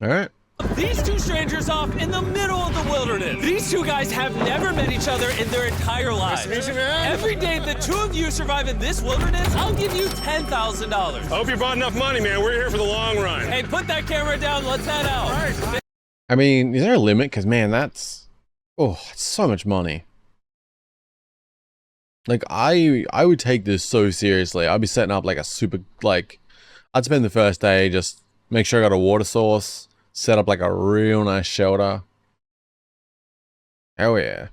All right. These two strangers off in the middle of the wilderness. These two guys have never met each other in their entire lives. Nice to meet you, man. Every day the two of you survive in this wilderness, I'll give you $10,000. I hope you brought enough money, man. We're here for the long run. Hey, put that camera down. Let's head out. All right. I mean, is there a limit? Because, man, that's so much money. Like, I would take this so seriously. I'd be setting up like a super, like, I'd spend the first day just make sure I got a water source, set up like a real nice shelter. Oh yeah.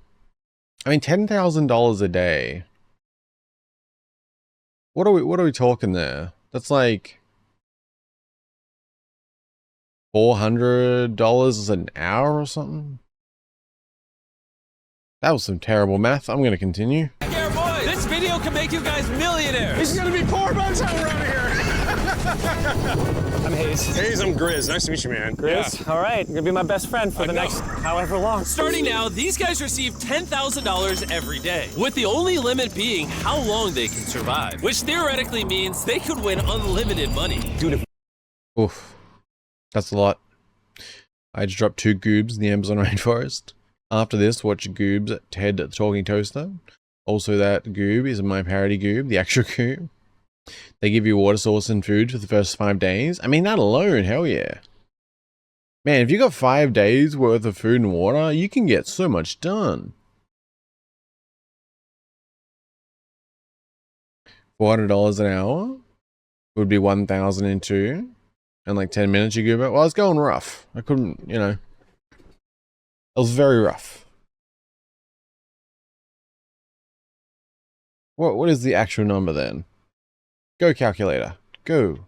I mean, $10,000 a day. What are we talking there? That's like $400 an hour or something. That was some terrible math. I'm gonna continue. Here, boys. This video can make you guys millionaires. This is gonna be poor by the time we're out of here. I'm Hayes. Hayes, I'm Grizz. Nice to meet you, man. Grizz? Yeah. All right, you're gonna be my best friend for the next however long. Starting now, these guys receive $10,000 every day, with the only limit being how long they can survive, which theoretically means they could win unlimited money. Dude, Oof. That's a lot. I just dropped 2 goobs in the Amazon rainforest. After this, watch Goobs Ted the Talking Toaster. Also, that goob is my parody goob, the actual goob. They give you water source and food for the first 5 days. I mean, that alone, hell yeah. Man, if you got 5 days worth of food and water, you can get so much done. $400 an hour would be 1,002. And like 10 minutes you goob it. Well, I was going rough. I couldn't, you know. It was very rough. What is the actual number then? Go calculator. Go.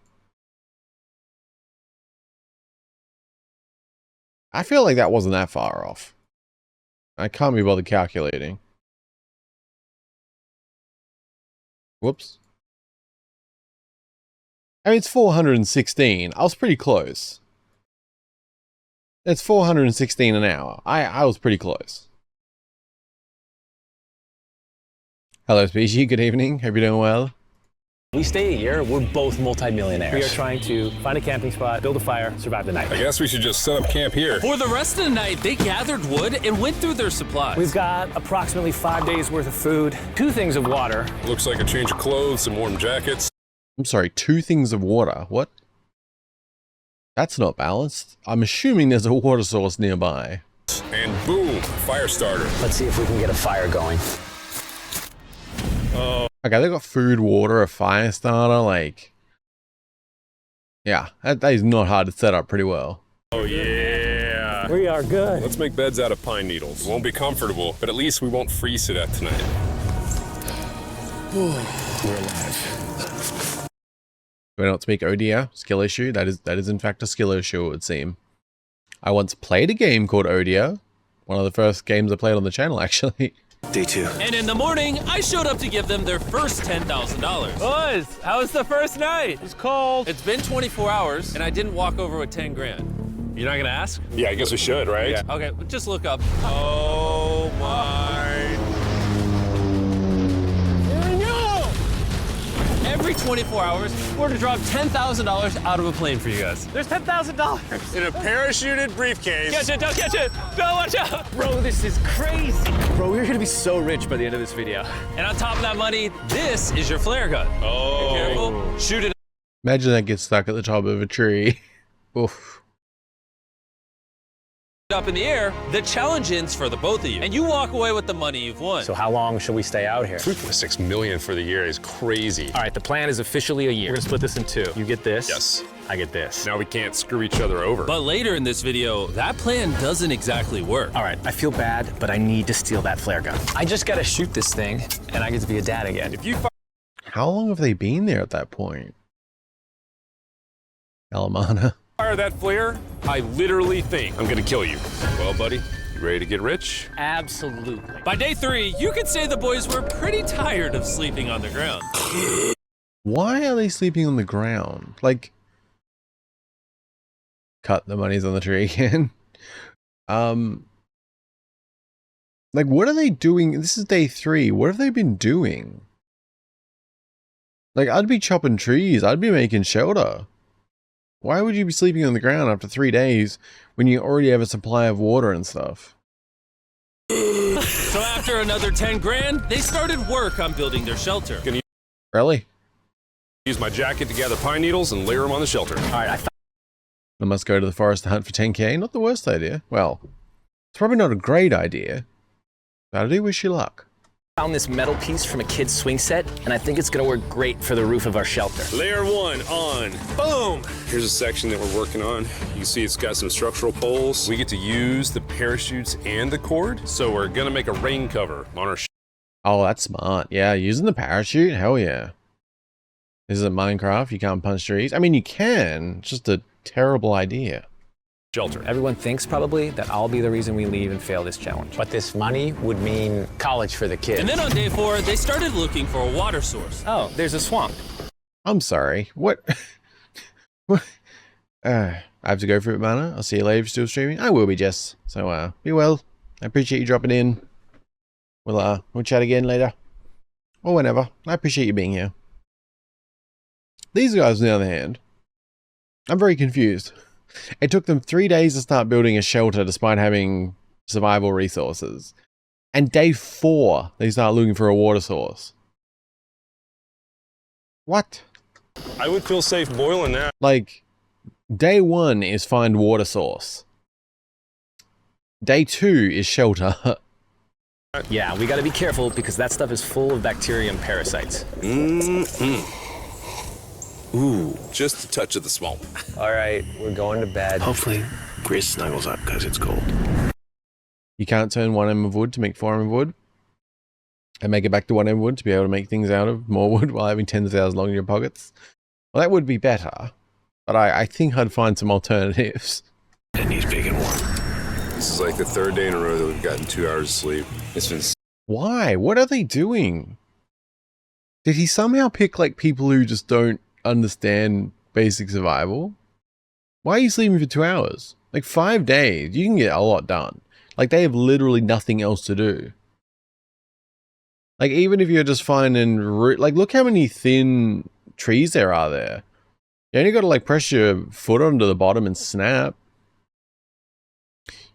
I feel like that wasn't that far off. I can't be bothered calculating. Whoops. I mean, it's 416. I was pretty close. It's 416 an hour. I was pretty close. Hello, Species. Good evening. Hope you're doing well. we stay a year, we're both multi-millionaires. We are trying to find a camping spot, build a fire, survive the night. I guess we should just set up camp here. For the rest of the night, they gathered wood and went through their supplies. We've got approximately 5 days worth of food, 2 things of water. Looks like a change of clothes, some warm jackets. I'm sorry, 2 things of water. What? That's not balanced. I'm assuming there's a water source nearby. And boom, fire starter. Let's see if we can get a fire going. Oh. Okay, they got food, water, a fire starter, like... Yeah, that is not hard to set up pretty well. Oh yeah. We are good. Let's make beds out of pine needles. Won't be comfortable, but at least we won't freeze to death tonight. We're alive. Do I not speak Odia? Skill issue? That is in fact a skill issue, it would seem. I once played a game called Odia. One of the first games I played on the channel, actually. Day 2. And in the morning, I showed up to give them their first $10,000. Boys, how was the first night? It's cold. It's been 24 hours, and I didn't walk over with 10 grand. You're not gonna ask? Yeah, I guess we should, right? Yeah. Okay, just look up. Oh my. Every 24 hours, we're to drop $10,000 out of a plane for you guys. There's $10,000. In a parachuted briefcase. Catch it, don't catch it! Don't watch out! Bro, this is crazy. Bro, we're gonna be so rich by the end of this video. And on top of that money, this is your flare gun. Oh. Be careful, shoot it Imagine that gets stuck at the top of a tree. Oof. up in the air. The challenge ends for the both of you. And you walk away with the money you've won. So how long should we stay out here? $3.6 million for the year is crazy. All right, the plan is officially a year. We're gonna split this in 2. You get this. Yes. I get this. Now we can't screw each other over. But later in this video, that plan doesn't exactly work. All right, I feel bad, but I need to steal that flare gun. I just gotta shoot this thing, and I get to be a dad again. If you How long have they been there at that point? Alamana. fire that flare, I literally think I'm gonna kill you. Well, buddy, you ready to get rich? Absolutely. By day 3, you could say the boys were pretty tired of sleeping on the ground. Why are they sleeping on the ground? Like... Cut, the money's on the tree again. Like, what are they doing? This is day 3. What have they been doing? Like, I'd be chopping trees. I'd be making shelter. Why would you be sleeping on the ground after 3 days when you already have a supply of water and stuff? So after another 10 grand, they started work on building their shelter. Really? Use my jacket to gather pine needles and layer them on the shelter. All right, I must go to the forest to hunt for 10k. Not the worst idea. Well, it's probably not a great idea, but I do wish you luck. found this metal piece from a kid's swing set, and I think it's gonna work great for the roof of our shelter. Layer 1 on. Boom! Here's a section that we're working on. You can see it's got some structural poles. We get to use the parachutes and the cord, so we're gonna make a rain cover on our Oh, that's smart. Yeah, using the parachute? Hell yeah. This isn't Minecraft. You can't punch trees. I mean, you can. It's just a terrible idea. shelter. Everyone thinks probably that I'll be the reason we leave and fail this challenge. But this money would mean college for the kids. And then on day 4, they started looking for a water source. Oh, there's a swamp. I'm sorry. What? What? I have to go for it, Mana. I'll see you later if you're still streaming. I will be, Jess. So, be well. I appreciate you dropping in. We'll chat again later. Or whenever. I appreciate you being here. These guys, on the other hand, I'm very confused. It took them 3 days to start building a shelter despite having survival resources. And day 4, they start looking for a water source. What? I would feel safe boiling that. Like, day 1 is find water source. Day 2 is shelter. Yeah, we gotta be careful because that stuff is full of bacteria and parasites. Ooh, just a touch of the swamp. All right, we're going to bed. Hopefully, Grizz snuggles up because it's cold. You can't turn 1 M of wood to make 4 M of wood. And make it back to 1 M wood to be able to make things out of more wood while having 10,000 long in your pockets. Well, that would be better. But I think I'd find some alternatives. And he's big and warm. This is like the 3rd day in a row that we've gotten 2 hours of sleep. It's been Why? What are they doing? Did he somehow pick like people who just don't understand basic survival? Why are you sleeping for 2 hours? Like 5 days, you can get a lot done. Like they have literally nothing else to do. Like even if you're just finding root, like look how many thin trees there are there. You only got to like press your foot onto the bottom and snap.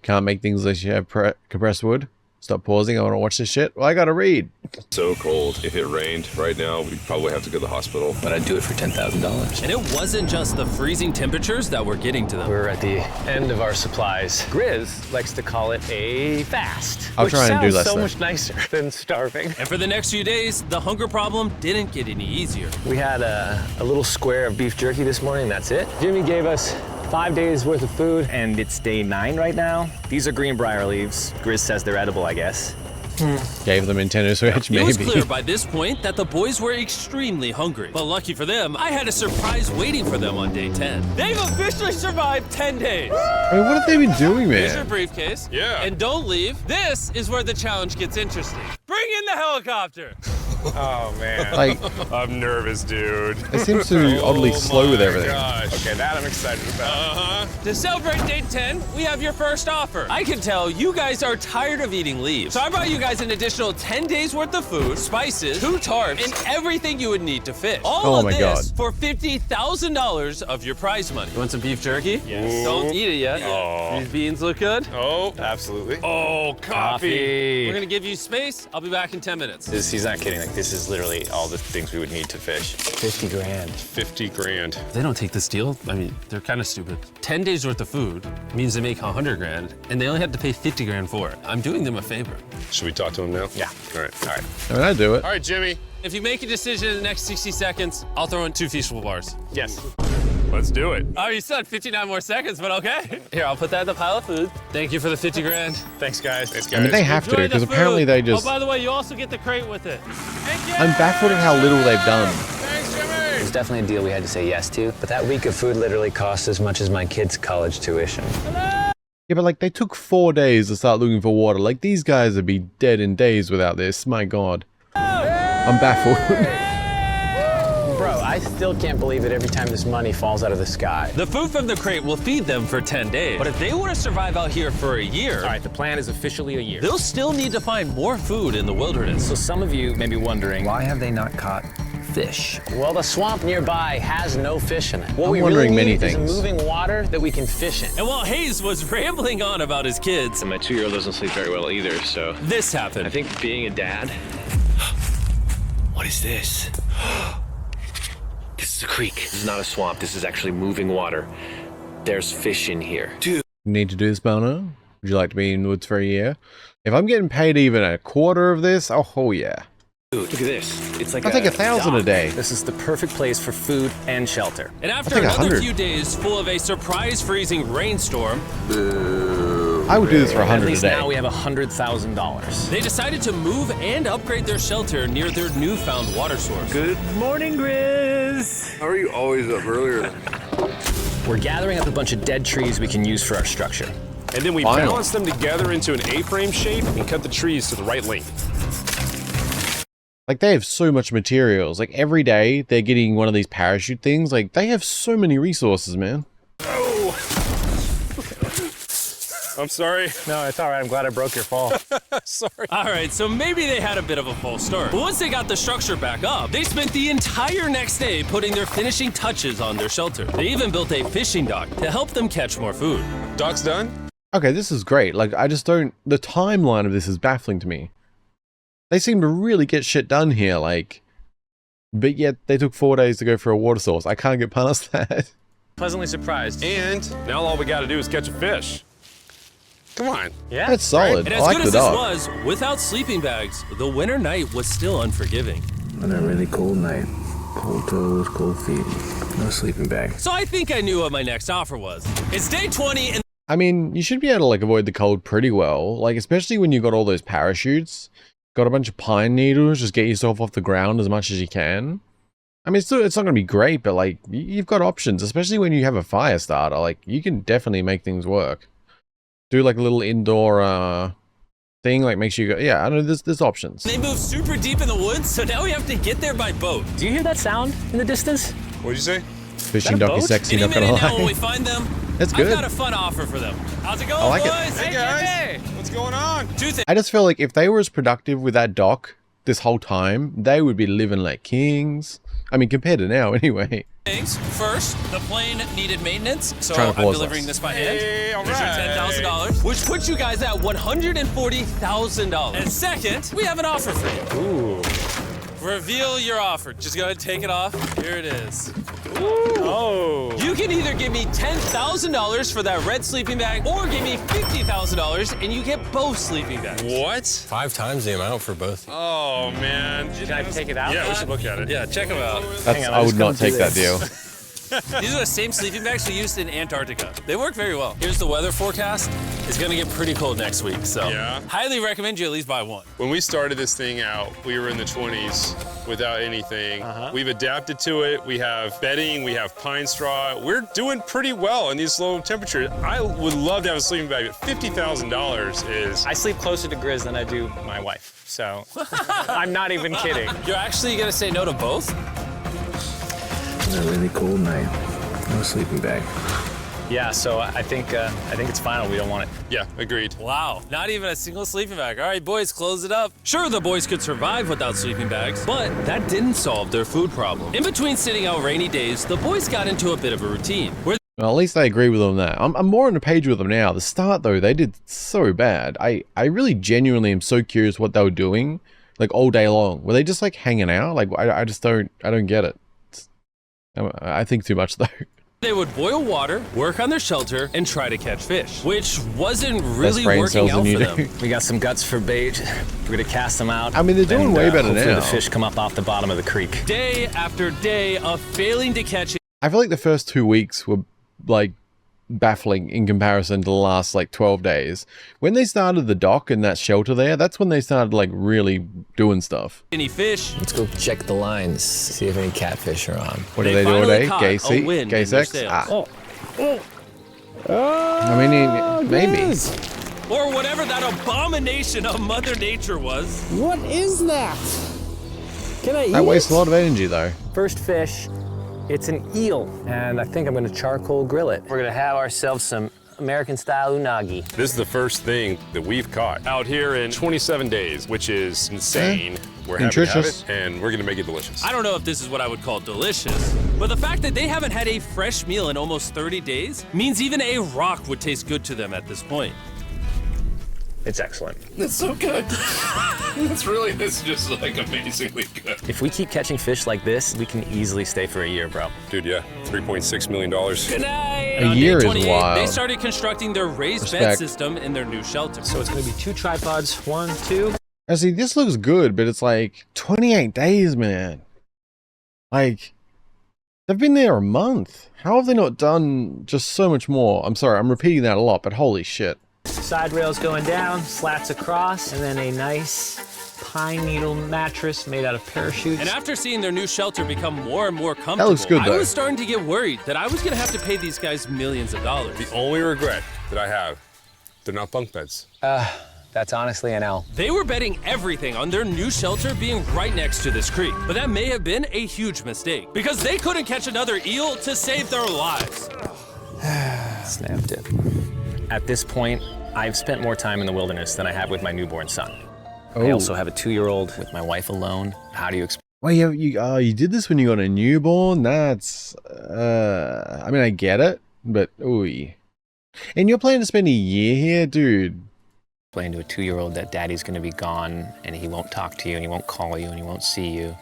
Can't make things unless you have compressed wood. Stop pausing. I want to watch this shit. Well, I gotta read. so cold. If it rained right now, we'd probably have to go to the hospital. But I'd do it for $10,000. And it wasn't just the freezing temperatures that were getting to them. We're at the end of our supplies. Grizz likes to call it a fast. I'll which try and do sounds less so then. much nicer than starving. And for the next few days, the hunger problem didn't get any easier. We had a little square of beef jerky this morning, that's it. Jimmy gave us 5 days worth of food. And it's day 9 right now. These are greenbrier leaves. Grizz says they're edible, I guess. Gave them Nintendo Switch, It was maybe. clear by this point that the boys were extremely hungry. But lucky for them, I had a surprise waiting for them on day 10. They've officially survived 10 days. I mean, what have they been doing, Here's your man? briefcase. Yeah. And don't leave. This is where the challenge gets interesting. Bring in the helicopter. Oh, man. Like, I'm nervous, dude. it seems to oddly slow with everything. Gosh. Okay, that I'm excited about. To celebrate day 10, we have your first offer. I can tell you guys are tired of eating leaves. So I brought you guys an additional 10 days worth of food, spices, 2 tarps, and everything you would need to fish. All Oh of my this God. for $50,000 of your prize money. You want some beef jerky? Yes. Don't eat it yet. Oh. These beans look good. Oh, absolutely. Oh, coffee. We're gonna give you space. I'll be back in 10 minutes. He's not kidding, like this is literally all the things we would need to fish. 50 grand. 50 grand. If they don't take this deal, I mean, they're kind of stupid. 10 days worth of food means they make 100 grand, and they only have to pay 50 grand for it. I'm doing them a favor. Should we talk to him now? Yeah. All right. All right. I mean, I'd do it. All right, Jimmy. If you make a decision in the next 60 seconds, I'll throw in 2 feasible bars. Yes. Let's do it. Oh, you still had 59 more seconds, but okay. Here, I'll put that in the pile of food. Thank you for the 50 grand. Thanks, guys. Thanks, I guys. mean, they have to, Enjoy the because food. apparently they just... Oh, by the way, you also get the crate with it. Thank you. I'm baffled at how little they've done. Thanks, Jimmy. It was definitely a deal we had to say yes to, but that week of food literally cost as much as my kids' college tuition. Yeah, but like, they took 4 days to start looking for water. Like, these guys would be dead in days without this. My God. I'm baffled. Bro, I still can't believe it every time this money falls out of the sky. The food from the crate will feed them for 10 days. But if they want to survive out here for a year, All right, the plan is officially a year. they'll still need to find more food in the wilderness. So some of you may be wondering, Why have they not caught fish? Well, the swamp nearby has no fish in it. What I'm we wondering really many need is things. moving water that we can fish in. And while Hayes was rambling on about his kids, And my 2-year-old doesn't sleep very well either, so this happened. I think being a dad. What is this? This is a creek. This is not a swamp. This is actually moving water. There's fish in here. Dude. You need to do this, Bono? Would you like to be in the woods for a year? If I'm getting paid even a quarter of this, oh yeah. Dude, look at this. It's like I'll take 1,000 a day. This is the perfect place for food and shelter. And after take another 100. few days full of a surprise freezing rainstorm, I would do this for At 100 a least day. now we have $100,000. they decided to move and upgrade their shelter near their newfound water source. Good morning, Grizz. How are you always up earlier? We're gathering up a bunch of dead trees we can use for our structure. And then we Final. balance them together into an A-frame shape and cut the trees to the right length. Like, they have so much materials. Like, every day they're getting one of these parachute things. Like, they have so many resources, man. I'm sorry. No, it's all right. I'm glad I broke your fall. Sorry. All right, so maybe they had a bit of a false start. But once they got the structure back up, they spent the entire next day putting their finishing touches on their shelter. They even built a fishing dock to help them catch more food. Dock's done? Okay, this is great. Like, I just don't... The timeline of this is baffling to me. They seem to really get shit done here, like... But yet, they took 4 days to go for a water source. I can't get past that. Pleasantly surprised. And now all we gotta do is catch a fish. Come on. Yeah. That's solid. And I as like good the as this dog. was, without sleeping bags, the winter night was still unforgiving. On a really cold night. Cold toes, cold feet. No sleeping bag. So I think I knew what my next offer was. It's day 20 and I mean, you should be able to, like, avoid the cold pretty well. Like, especially when you got all those parachutes. Got a bunch of pine needles. Just get yourself off the ground as much as you can. I mean, it's not going to be great, but, like, you've got options. Especially when you have a fire starter. Like, you can definitely make things work. Do, like, a little indoor, thing. Like, make sure you go... Yeah, I don't know. There's options. they moved super deep in the woods, so now we have to get there by boat. Do you hear that sound in the distance? What'd you say? Fishing Is that a dock is boat? sexy, Any not gonna minute now when we lie. find them, That's I've good. got a fun offer for them. How's it going, I like it. boys? Hey, guys. What's going on? Two things. I just feel like if they were as productive with that dock this whole time, they would be living like kings. I mean, compared to now, anyway. First, the plane needed maintenance, so Trying to I'm pause delivering us. this by hand. Hey, all There's your right. $10,000, which puts you guys at $140,000. And second, we have an offer for you. Ooh. Reveal your offer. Just go ahead and take it off. Here it is. Oh. You can either give me $10,000 for that red sleeping bag, or give me $50,000 and you get both sleeping bags. What? 5 times the amount for both. Oh, man. Can I take it out? Yeah, we should look at it. Yeah, check them out. That's, on, I I'm would just not gonna take do that this. deal. These are the same sleeping bags we used in Antarctica. They work very well. Here's the weather forecast. It's gonna get pretty cold next week, so Yeah. highly recommend you at least buy one. When we started this thing out, we were in the 20s without anything. We've adapted to it. We have bedding, we have pine straw. We're doing pretty well in these low temperatures. I would love to have a sleeping bag, but $50,000 is... I sleep closer to Grizz than I do my wife, so I'm not even kidding. You're actually gonna say no to both? On a really cold night. No sleeping bag. Yeah, so I think it's final. We don't want it. Yeah, agreed. Wow, not even a single sleeping bag. All right, boys, close it up. Sure, the boys could survive without sleeping bags, but that didn't solve their food problem. In between sitting out rainy days, the boys got into a bit of a routine where Well, at least I agree with them there. I'm more on the page with them now. The start, though, they did so bad. I really genuinely am so curious what they were doing, like, all day long. Were they just, like, hanging out? Like, I don't get it. I think too much, though. they would boil water, work on their shelter, and try to catch fish, which wasn't really brain working cells out than you for do. them. We got some guts for bait. We're gonna cast them out. I mean, they're doing way better hopefully now. the fish come up off the bottom of the creek. Day after day of failing to catch it. I feel like the first 2 weeks were, like, baffling in comparison to the last, like, 12 days. When they started the dock and that shelter there, that's when they started, like, really doing stuff. Any fish. Let's go check the lines, see if any catfish are on. What do They they do all finally day? caught Gay a sex? wind Gay in their sex? sails. I mean, maybe. Or whatever that abomination of Mother Nature was. What is that? Can I eat That wastes it? a lot of energy, though. First fish, it's an eel, and I think I'm gonna charcoal grill it. We're gonna have ourselves some American style unagi. This is the first thing that we've caught out here in 27 days, which is insane. We're happy to have Nutritious. it, and we're gonna make it delicious. I don't know if this is what I would call delicious, but the fact that they haven't had a fresh meal in almost 30 days means even a rock would taste good to them at this point. It's excellent. It's so good. It's just like amazingly good. If we keep catching fish like this, we can easily stay for a year, bro. Dude, yeah, $3.6 million. Good night. A On year is day 28, wild. they started constructing their raised bed Respect. system in their new shelter. So it's gonna be 2 tripods, 1, 2. I see, this looks good, but it's like 28 days, man. Like, they've been there a month. How have they not done just so much more? I'm sorry, I'm repeating that a lot, but holy shit. Side rails going down, slats across, and then a nice pine needle mattress made out of parachutes. And after seeing their new shelter become more and more comfortable, looks good, I though. was starting to get worried that I was gonna have to pay these guys millions of dollars. The only regret that I have, they're not bunk beds. That's honestly an L. They were betting everything on their new shelter being right next to this creek, but that may have been a huge mistake because they couldn't catch another eel to save their lives. Snapped it. At this point, I've spent more time in the wilderness than I have with my newborn son. I also have a 2-year-old with my wife alone. How do you explain? Wait, you did this when you got a newborn? That's, I mean, I get it, but, ooh. And you're planning to spend a year here, dude? Explain to a 2-year-old that daddy's gonna be gone and he won't talk to you and he won't call you and he won't see you.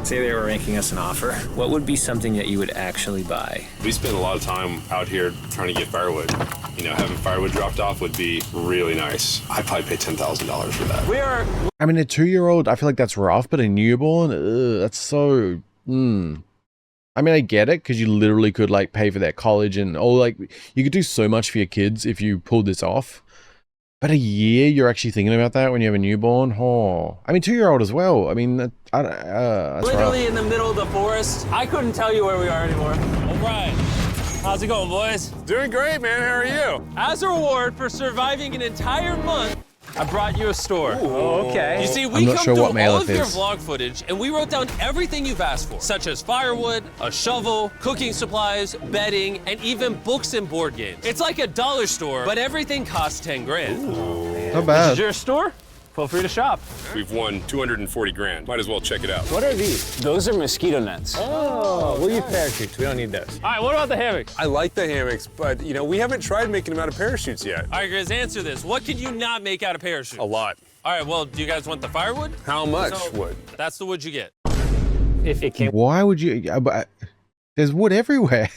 Say they were making us an offer. What would be something that you would actually buy? We spend a lot of time out here trying to get firewood. You know, having firewood dropped off would be really nice. I'd probably pay $10,000 for that. I mean, a 2-year-old, I feel like that's rough, but a newborn, that's so, I mean, I get it, because you literally could, like, pay for their college and, like, you could do so much for your kids if you pulled this off. But a year, you're actually thinking about that when you have a newborn? Oh, I mean, 2-year-old as well. I mean, that's Literally rough. in the middle of the forest. I couldn't tell you where we are anymore. O'Brien, how's it going, boys? Doing great, man. How are you? As a reward for surviving an entire month, I brought you a store. Oh, okay. You see, I'm we not come sure through what all Maleth of your is. vlog footage, and we wrote down everything you've asked for, such as firewood, a shovel, cooking supplies, bedding, and even books and board games. It's like a dollar store, but everything costs 10 grand. Not Is bad. your store? Feel free to shop. We've won 240 grand. Might as well check it out. What are these? Those are mosquito nets. Oh, we'll use parachutes. We don't need those. All right, what about the hammocks? I like the hammocks, but you know, we haven't tried making them out of parachutes yet. All right, Grizz, answer this. What could you not make out of parachutes? A lot. All right, well, do you guys want the firewood? How much So, wood? That's the wood you get. If it came Why would you? There's wood everywhere.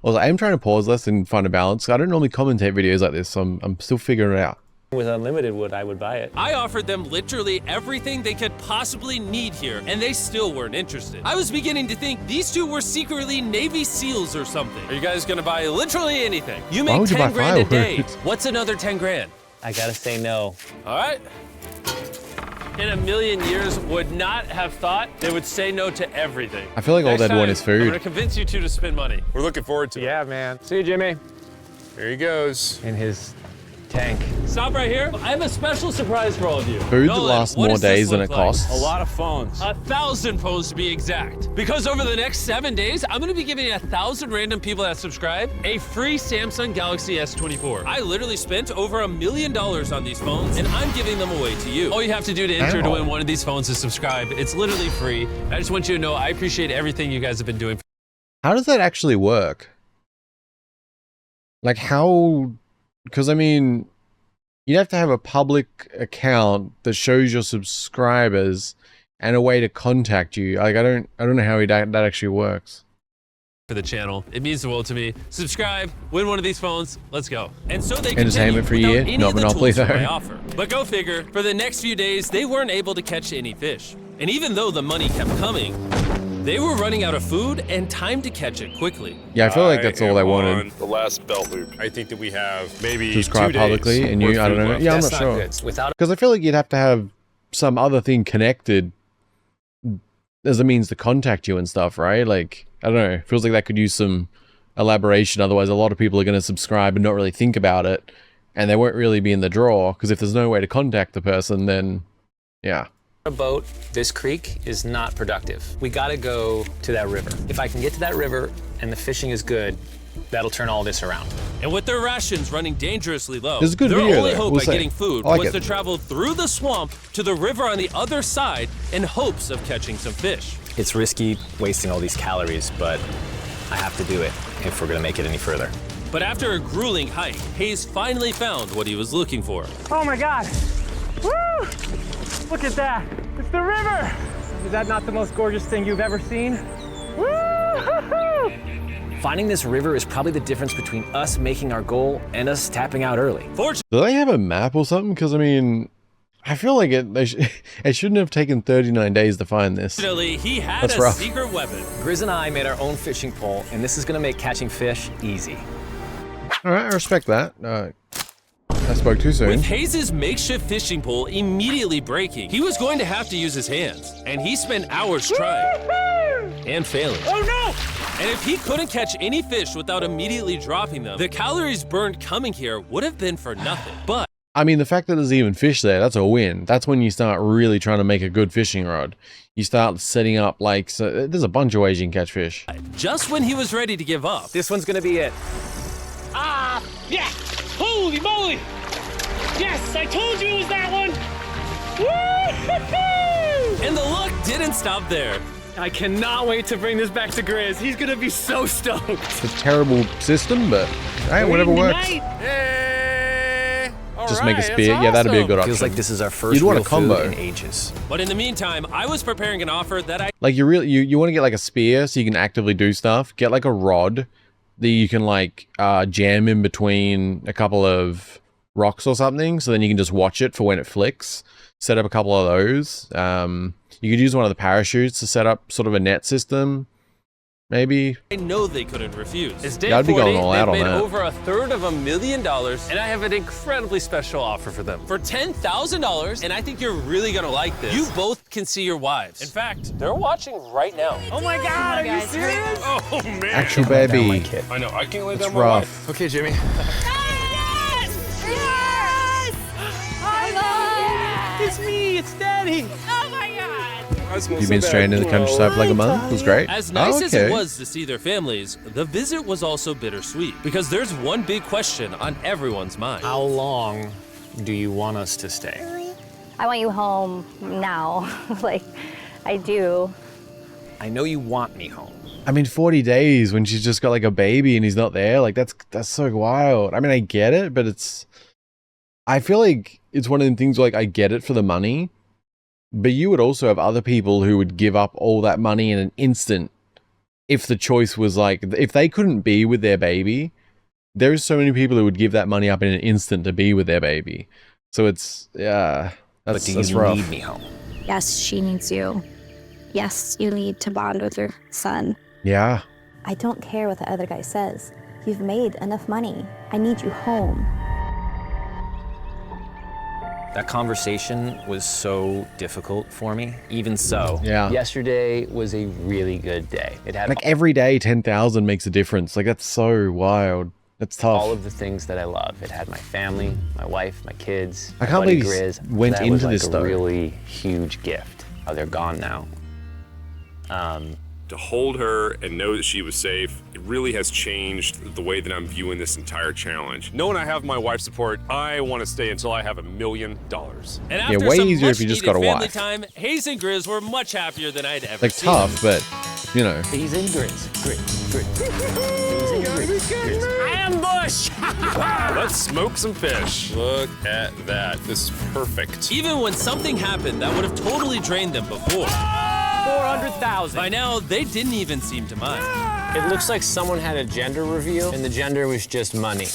Also, I am trying to pause this and find a balance. I don't normally commentate videos like this, so I'm still figuring it out. with unlimited wood, I would buy it. I offered them literally everything they could possibly need here, and they still weren't interested. I was beginning to think these two were secretly Navy SEALs or something. Are you guys gonna buy literally anything? You Why make would you 10 buy grand a day. fireworks? What's another 10 grand? I gotta say no. All right. In a million years, would not have thought they would say no to everything. I feel like all Next they'd want time, is I'm food. gonna convince you two to spend money. We're looking forward to it. Yeah, man. See you, Jimmy. Here he goes. In his tank. Stop right here. I have a special surprise for all of you. Food that Nolan, lasts what more does this days than look it like? costs. A lot of phones. 1,000 phones to be exact. Because over the next 7 days, I'm gonna be giving 1,000 random people that subscribe a free Samsung Galaxy S24. I literally spent over $1 million on these phones, and I'm giving them away to you. All you have to do to enter to Ow. win one of these phones is subscribe. It's literally free. I just want you to know I appreciate everything you guys have been doing. How does that actually work? Like how, because I mean, you'd have to have a public account that shows your subscribers and a way to contact you. Like I don't know how that actually works. For the channel. It means the world to me. Subscribe, win one of these phones, let's go. And so they Entertainment continue for a without year, any not of the Monopoly tools though. I offer. But go figure, for the next few days, they weren't able to catch any fish. And even though the money kept coming, they were running out of food and time to catch it quickly. Yeah, I feel like that's all they am wanted. on the last belt loop. I think that we have maybe Subscribe 2 days publicly and worth you, I don't food know. left. Yeah, I'm That's not not sure. good. Without Because I feel like you'd have to have some other thing connected as a means to contact you and stuff, right? Like, I don't know. It feels like that could use some elaboration. Otherwise, a lot of people are going to subscribe and not really think about it. And they won't really be in the draw. Because if there's no way to contact the person, then yeah. a boat, this creek is not productive. We gotta go to that river. If I can get to that river and the fishing is good, That'll turn all this around. And with their rations running dangerously low, There's a good their video only there, hope we'll at say. getting food I like was it. to travel through the swamp to the river on the other side in hopes of catching some fish. It's risky wasting all these calories, but I have to do it if we're gonna make it any further. But after a grueling hike, Hayes finally found what he was looking for. Oh my God. Woo! Look at that. It's the river. Is that not the most gorgeous thing you've ever seen? Woo! Finding this river is probably the difference between us making our goal and us tapping out early. Do they have a map or something? Because I mean, I feel like it shouldn't have taken 39 days to find this. Fortunately, he had That's a rough. secret weapon. Grizz and I made our own fishing pole, and this is gonna make catching fish easy. All right, I respect that. I spoke too soon. With Hayes' makeshift fishing pole immediately breaking, he was going to have to use his hands, and he spent hours trying and failing. Oh no! And if he couldn't catch any fish without immediately dropping them, the calories burned coming here would have been for nothing. But I mean, the fact that there's even fish there, that's a win. That's when you start really trying to make a good fishing rod. You start setting up like, so there's a bunch of ways you can catch fish. just when he was ready to give up, This one's gonna be it. Ah, yeah! Holy moly! Yes, I told you it was that one! Woo! and the luck didn't stop there. I cannot wait to bring this back to Grizz. He's gonna be so stoked. It's a terrible system, but hey, whatever works. Hey! Just make a spear. Yeah, that'd be a good option. Feels like this is our first You'd want a real combo. food in ages. But in the meantime, I was preparing an offer that I Like you want to get like a spear so you can actively do stuff. Get like a rod that you can like jam in between a couple of rocks or something, so then you can just watch it for when it flicks. Set up a couple of those. You could use one of the parachutes to set up sort of a net system, maybe. know they couldn't refuse. It's day Yeah, I'd be 40, going all out they've on made that. over $250,000, and I have an incredibly special offer for them. For $10,000, and I think you're really gonna like this, you both can see your wives. In fact, they're watching right now. Oh my God, are you serious? Oh man! Actual baby. I know. I can't lay It's down my wife. rough. Okay, Jimmy. It's me, it's Daddy. You've been stranded in the countryside for like a month? It was great. As nice as okay. it was to see their families, the visit was also bittersweet, because there's one big question on everyone's mind. How long do you want us to stay? I want you home now. Like, I do. I know you want me home. I mean, 40 days when she's just got like a baby and he's not there, like that's so wild. I mean, I get it, but I feel like it's one of the things where, like, I get it for the money, but you would also have other people who would give up all that money in an instant if the choice was like, if they couldn't be with their baby. There's so many people who would give that money up in an instant to be with their baby. So it's, yeah, But do that's you rough. need me home? Yes, she needs you. Yes, you need to bond with your son. Yeah. I don't care what the other guy says. You've made enough money. I need you home. That conversation was so difficult for me. Even so, Yeah. yesterday was a really good day. It had Like every day, 10,000 makes a difference. Like that's so wild. That's tough. all of the things that I love. It had my family, my wife, my kids. I my can't buddy believe he Grizz. went That into was like this, a though. really huge gift. Oh, they're gone now. To hold her and know that she was safe, it really has changed the way that I'm viewing this entire challenge. Knowing I have my wife's support, I want to stay until I have $1 million. And after way some easier if you just got a much-needed family wife. time, Hayes and Grizz were much happier than I'd ever like seen tough, them. but you know. He's in Grizz. Ambush! Let's smoke some fish. Look at that. This is perfect. Even when something happened that would have totally drained them before, 400,000. by now they didn't even seem to mind. It looks like someone had a gender reveal, and the gender was just money.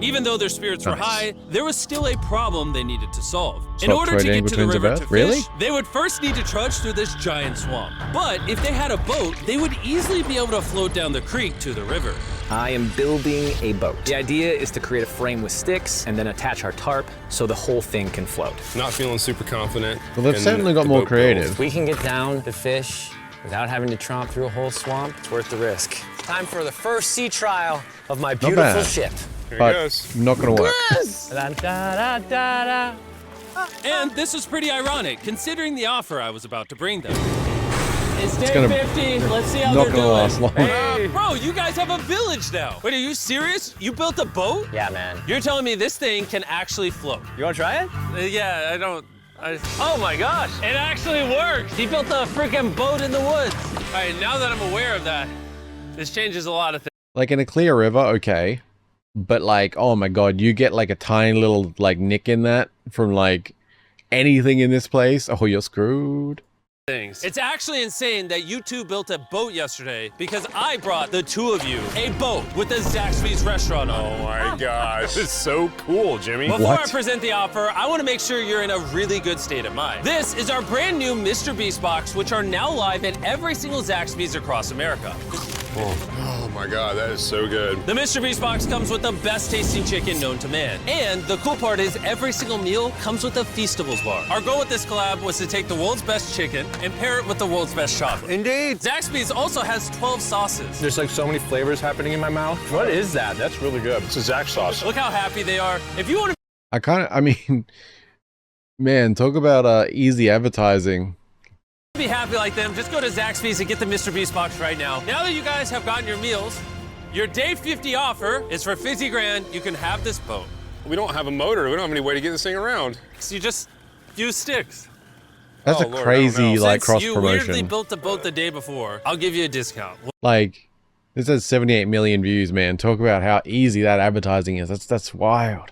Even though their spirits were Nice. high, there was still a problem they needed to solve. In Stop order to trading get to the between river the to best? Really? fish, they would first need to trudge through this giant swamp. But if they had a boat, they would easily be able to float down the creek to the river. I am building a boat. The idea is to create a frame with sticks and then attach our tarp so the whole thing can float. Not feeling super confident. Well, they've and certainly got the more boat creative. builds. If we can get down to fish without having to tromp through a whole swamp, it's worth the risk. Time for the first sea trial of my beautiful bad. ship. Here it But goes. not gonna work. And this was pretty ironic, considering the offer I was about to bring them. It's day gonna- 50. Let's see how not they're gonna doing. last long. Hey. Bro, you guys have a village now. Wait, are you serious? You built a boat? Yeah, man. You're telling me this thing can actually float? You want to try it? Yeah, I don't. Oh my gosh, it actually works. He built a freaking boat in the woods. All right, now that I'm aware of that, this changes a lot of things. Like in a clear river, okay. But like, oh my god, you get like a tiny little like nick in that from like anything in this place. Oh, you're screwed. It's actually insane that you two built a boat yesterday because I brought the two of you a boat with the Zaxby's restaurant on it. Oh my gosh, this is so cool, Jimmy. Before What? I present the offer, I want to make sure you're in a really good state of mind. This is our brand new Mr. Beast box, which are now live at every single Zaxby's across America. Oh my god, that is so good. The Mr. Beast box comes with the best tasting chicken known to man. And the cool part is every single meal comes with a Feastables bar. Our goal with this collab was to take the world's best chicken and pair it with the world's best chocolate. Indeed. Zaxby's also has 12 sauces. There's like so many flavors happening in my mouth. What is that? That's really good. It's a Zach sauce. Look how happy they are. If you want to I mean, man, talk about easy advertising. be happy like them, just go to Zaxby's and get the Mr. Beast box right now. Now that you guys have gotten your meals, your day 50 offer is for 50 grand. You can have this boat. We don't have a motor. We don't have any way to get this thing around. So you just use sticks. That's Oh, a Lord, I don't crazy know. like Since cross you weirdly promotion. built the boat the day before, I'll give you a discount. Like this has 78 million views, man. Talk about how easy that advertising is. That's wild.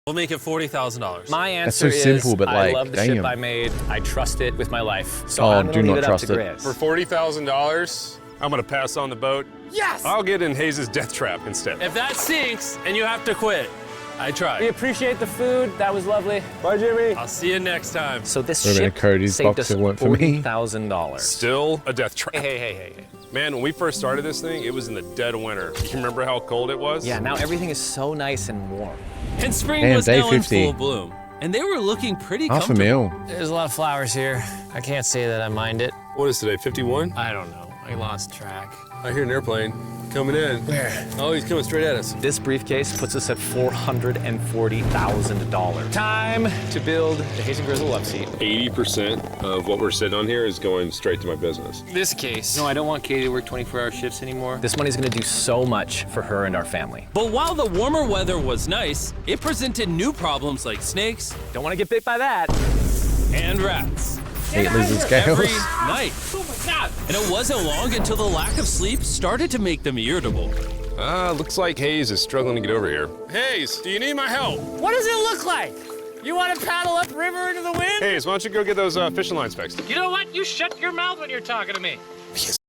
We'll make it $40,000. My That's so answer is simple, but, I like, love the damn. ship I made. I trust it with my life. So Oh, I'm do gonna leave not it up trust to it. Grizz. For $40,000, I'm gonna pass on the boat. Yes! I'll get in Hayes' death trap instead. If that sinks and you have to quit, I We tried. appreciate the food. That was lovely. Bye, Jimmy. I'll see you next time. So this Would've been ship a Cody's saved box us if it weren't for me. $40,000. Still a death trap. Hey. Man, when we first started this thing, it was in the dead of winter. You remember how cold it was? Yeah, now everything is so nice and warm. And spring Damn, was day now in 50. full bloom. And they were looking pretty Half a comfortable. meal. There's a lot of flowers here. I can't say that I mind it. What is today, 51? I don't know. I lost track. I hear an airplane coming in. Where? Oh, he's coming straight at us. This briefcase puts us at $440,000. Time to build the Hayes and Grizzle love seat. 80% of what we're sitting on here is going straight to my business. This case. No, I don't want Katie to work 24-hour shifts anymore. This money's gonna do so much for her and our family. But while the warmer weather was nice, it presented new problems like snakes Don't wanna get bit by that. and rats. Hate lizard Every scales. night. And it wasn't long until the lack of sleep started to make them irritable. Looks like Hayes is struggling to get over here. Hayes, do you need my help? What does it look like? You want to paddle upriver into the wind? Hayes, why don't you go get those fishing lines fixed? You know what? You shut your mouth when you're talking to me.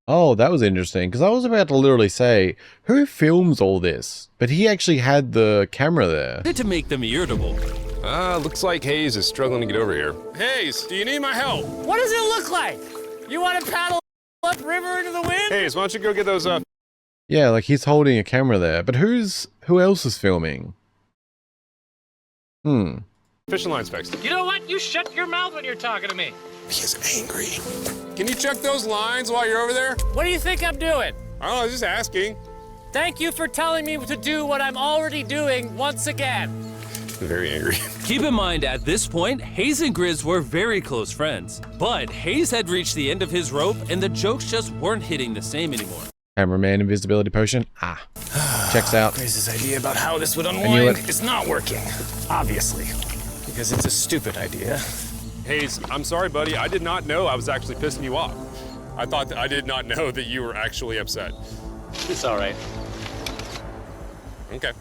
Oh, that was interesting because I was about to literally say, who films all this? But he actually had the camera there. To make them irritable. Looks like Hayes is struggling to get over here. Hayes, do you need my help? What does it look like? You want to paddle upriver into the wind? Hayes, why don't you go get those Yeah, like he's holding a camera there. But who else is filming? fishing lines fixed? You know what? You shut your mouth when you're talking to me. He is angry. Can you check those lines while you're over there? What do you think I'm doing? I don't know, just asking. Thank you for telling me to do what I'm already doing once again. Very angry. Keep in mind, at this point, Hayes and Grizz were very close friends. But Hayes had reached the end of his rope, and the jokes just weren't hitting the same anymore. Cameraman invisibility potion. Checks out. Griz's idea about how this would knew unwind it. is not working, obviously, because it's a stupid idea. Hayes, I'm sorry, buddy. I did not know I was actually pissing you off. I did not know that you were actually upset. It's all right. Okay.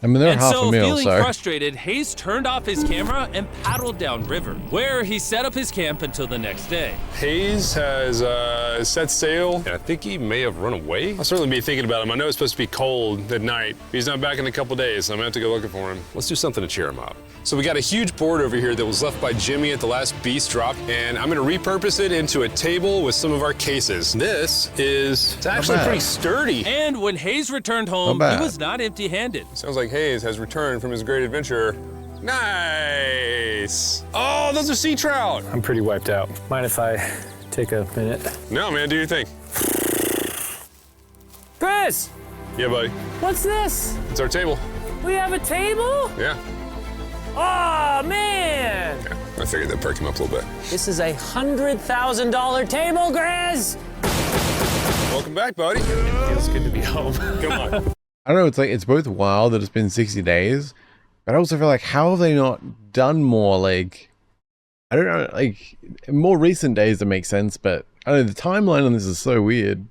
I mean, they're And half so, a meal, feeling so. frustrated, Hayes turned off his camera and paddled down river, where he set up his camp until the next day. Hayes has set sail, and I think he may have run away. I'll certainly be thinking about him. I know it's supposed to be cold at night. He's not back in a couple days, so I'm gonna have to go looking for him. Let's do something to cheer him up. So we got a huge board over here that was left by Jimmy at the last beast drop, and I'm gonna repurpose it into a table with some of our cases. It's actually bad. pretty sturdy. And when Hayes returned home, Not he bad. was not empty-handed. Sounds like Hayes has returned from his great adventure. Nice. Oh, those are sea trout. I'm pretty wiped out. Mind if I take a minute? No, man, do your thing. Chris, Yeah, buddy. what's this? It's our table. We have a table? Yeah. Oh, man! I figured that'd perk him up a little bit. This is a $100,000 table, Grizz! Welcome back, buddy. Feels good to be home. Come on. I don't know, it's like, it's both wild that it's been 60 days, but I also feel like, how have they not done more, like, I don't know, like, in more recent days that make sense, but I don't know, the timeline on this is so weird.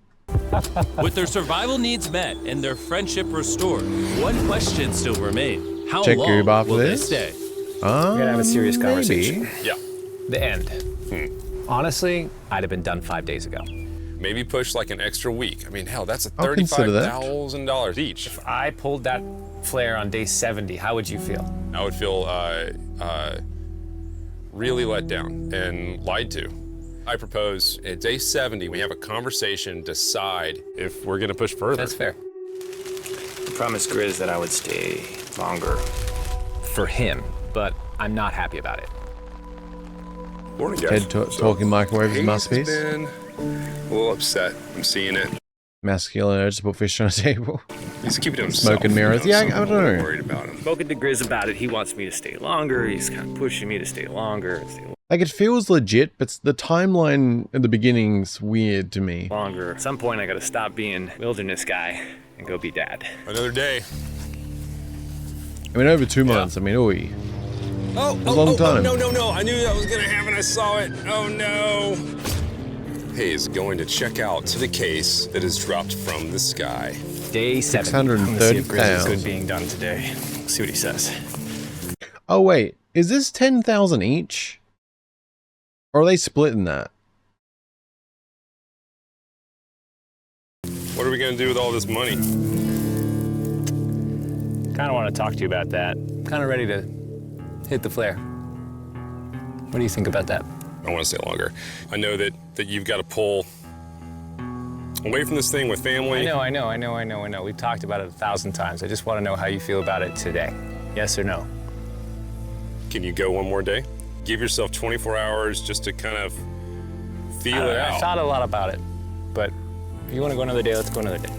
With their survival needs met and their friendship restored, one question still remains. How Check long Goob after will this? they stay? We're gonna have a serious Maybe. conversation. Yeah. The end. Honestly, I'd have been done 5 days ago. Maybe push like an extra week. I mean, hell, that's I'll consider that. $35,000 each. If I pulled that flare on day 70, how would you feel? I would feel really let down and lied to. I propose at day 70, we have a conversation, decide if we're gonna push further. That's fair. I promised Grizz that I would stay longer for him, but I'm not happy about it. Morning, guys. Ted talking microwaves Hayes masterpiece. has been a little upset. I'm seeing it. Masculine urge to put fish on a table. He's keeping it himself. Smoke and mirrors. you Yeah, so I don't I'm a little know. worried about him. Spoken to Grizz about it. He wants me to stay longer. He's kind of pushing me to stay longer. Like, it feels legit, but the timeline at the beginning's weird to me. Longer. At some point, I gotta stop being wilderness guy and go be dad. Another day. I mean, over 2 months, I mean, oi. Oh, a long time. no. I knew that was gonna happen. I saw it. Oh no. Hayes going to check out to the case that is dropped from the sky. Day 7. I'm gonna see if Grizz is 630,000. good being done today. See what he says. Oh, wait. Is this 10,000 each? Or are they splitting that? What are we gonna do with all this money? Kind of want to talk to you about that. Kind of ready to hit the flare. What do you think about that? I want to stay longer. I know that you've got to pull away from this thing with family. I know. We've talked about it 1,000 times. I just want to know how you feel about it today. Yes or no? Can you go one more day? Give yourself 24 hours just to kind of feel it I out. thought a lot about it, but if you want to go another day, let's go another day.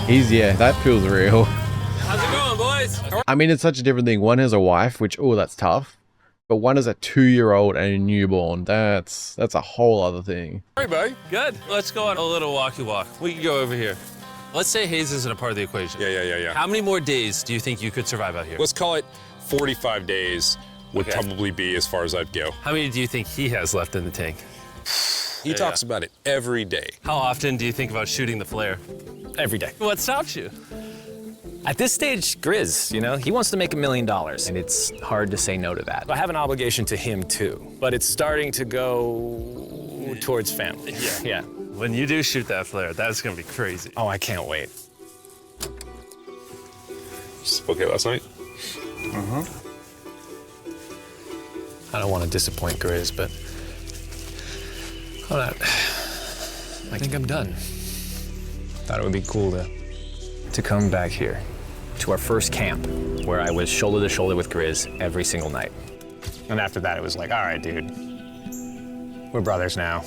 Yeah, that feels real. How's it going, boys? I mean, it's such a different thing. One has a wife, which, oh, that's tough. But one is a 2-year-old and a newborn. That's a whole other thing. Hey, buddy. Good. Let's go on a little walkie walk. We can go over here. Let's say Hayes isn't a part of the equation. Yeah. How many more days do you think you could survive out here? Let's call it 45 days would probably be as far as I'd go. How many do you think he has left in the tank? He talks about it every day. How often do you think about shooting the flare? Every day. What stops you? At this stage, Grizz, you know, he wants to make $1 million, and it's hard to say no to that. I have an obligation to him, too, but it's starting to go towards family. Yeah. When you do shoot that flare, that's gonna be crazy. Oh, I can't wait. Okay, last night? I don't want to disappoint Grizz, but I think I'm done. Thought it would be cool to come back here to our first camp where I was shoulder to shoulder with Grizz every single night. And after that, it was like, all right, dude, we're brothers now.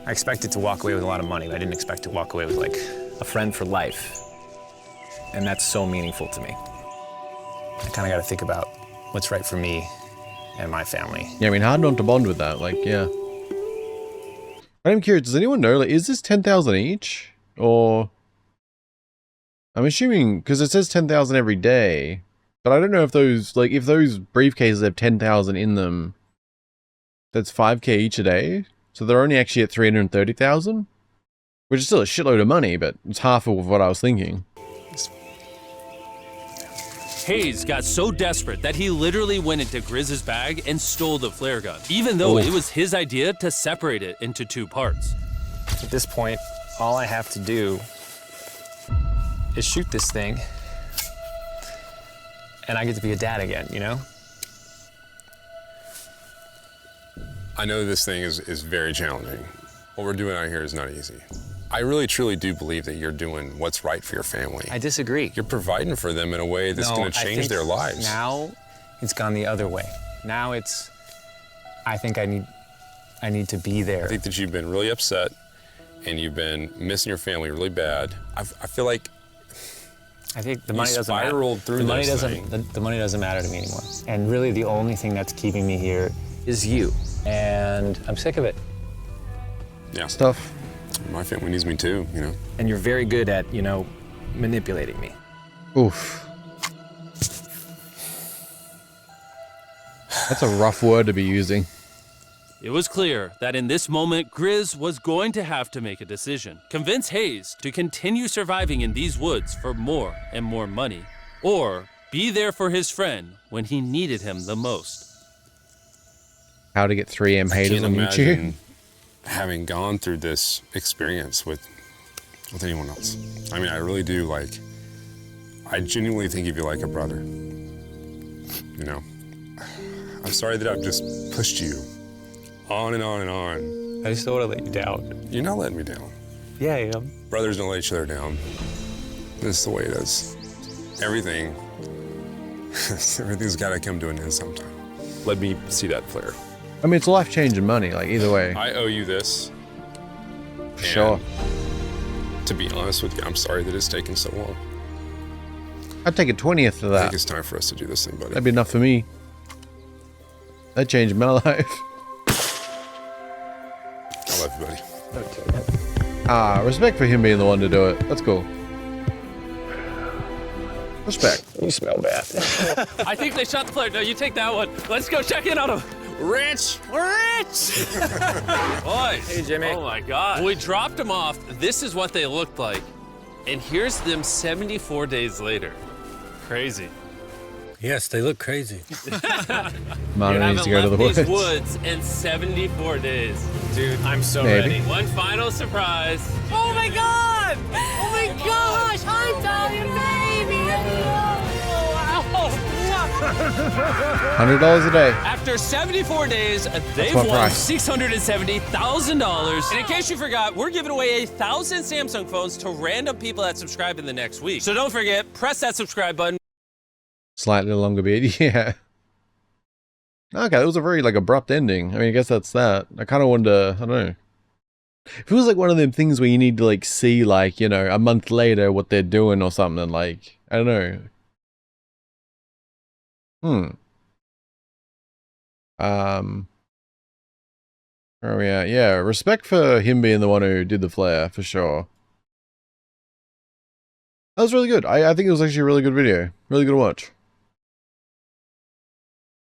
I expected to walk away with a lot of money, but I didn't expect to walk away with like a friend for life. And that's so meaningful to me. I kind of got to think about what's right for me and my family. Yeah, I mean, hard not to bond with that. Like, yeah. I'm curious, does anyone know, like, is this 10,000 each? Or... I'm assuming, because it says 10,000 every day, but I don't know if those, like, if those briefcases have 10,000 in them, that's 5K each a day? So they're only actually at 330,000? Which is still a shitload of money, but it's half of what I was thinking. Hayes got so desperate that he literally went into Grizz's bag and stole the flare gun, even though it was his idea to separate it into 2 parts. At this point, all I have to do is shoot this thing, and I get to be a dad again, you know? I know this thing is very challenging. What we're doing out here is not easy. I really, truly do believe that you're doing what's right for your family. I disagree. You're providing for them in a way that's No, going to I change think their lives. Now, it's gone the other way. Now it's, I think I need to be there. I think that you've been really upset and you've been missing your family really bad. I feel like I think the You money doesn't matter. spiraled through the money this doesn't. thing. The money doesn't matter to me anymore. And really, the only thing that's keeping me here is you. And I'm sick of it. Yeah. Stuff. My family needs me too, you know. And you're very good at, you know, manipulating me. Oof. That's a rough word to be using. It was clear that in this moment, Grizz was going to have to make a decision. Convince Hayes to continue surviving in these woods for more and more money, or be there for his friend when he needed him the most. How to get 3M I haters can't on YouTube. imagine having gone through this experience with anyone else. I mean, I really do, like, I genuinely think of you like a brother. You know? I'm sorry that I've just pushed you on and on and on. I just don't want to let you down. You're not letting me down. Yeah, I am. Brothers don't let each other down. This is the way it is. Everything's got to come to an end sometime. Let me see that flare. I mean, it's life-changing money, like, either way. I owe you this. For sure. To be honest with you, I'm sorry that it's taken so long. I'd take a 20th of I that. think it's time for us to do this thing, buddy. That'd be enough for me. That changed my life. I love you, buddy. Ah, respect for him being the one to do it. That's cool. Respect. You smell bad. I think they shot the player. No, you take that one. Let's go check in on him. Rich! We're rich! Boys. Hey, Jimmy. Oh my God. When we dropped them off, this is what they looked like. And here's them 74 days later. Crazy. Yes, they look crazy. Mano needs to go to the these woods. woods in 74 days. Dude, I'm so Maybe. ready. One final surprise. Oh my God! Oh my gosh! Hi, Italian baby! $100 a day. After 74 days, they've my won price. $670,000. And in case you forgot, we're giving away 1,000 Samsung phones to random people that subscribe in the next week. So don't forget, press that subscribe button. Slightly longer beard, yeah. Okay, that was a very, like, abrupt ending. I mean, I guess that's that. I kind of wanted to, I don't know. It feels like one of them things where you need to, like, see, like, you know, a month later what they're doing or something, like, I don't know. Where are we at? Yeah, respect for him being the one who did the flare, for sure. That was really good. I think it was actually a really good video. Really good to watch.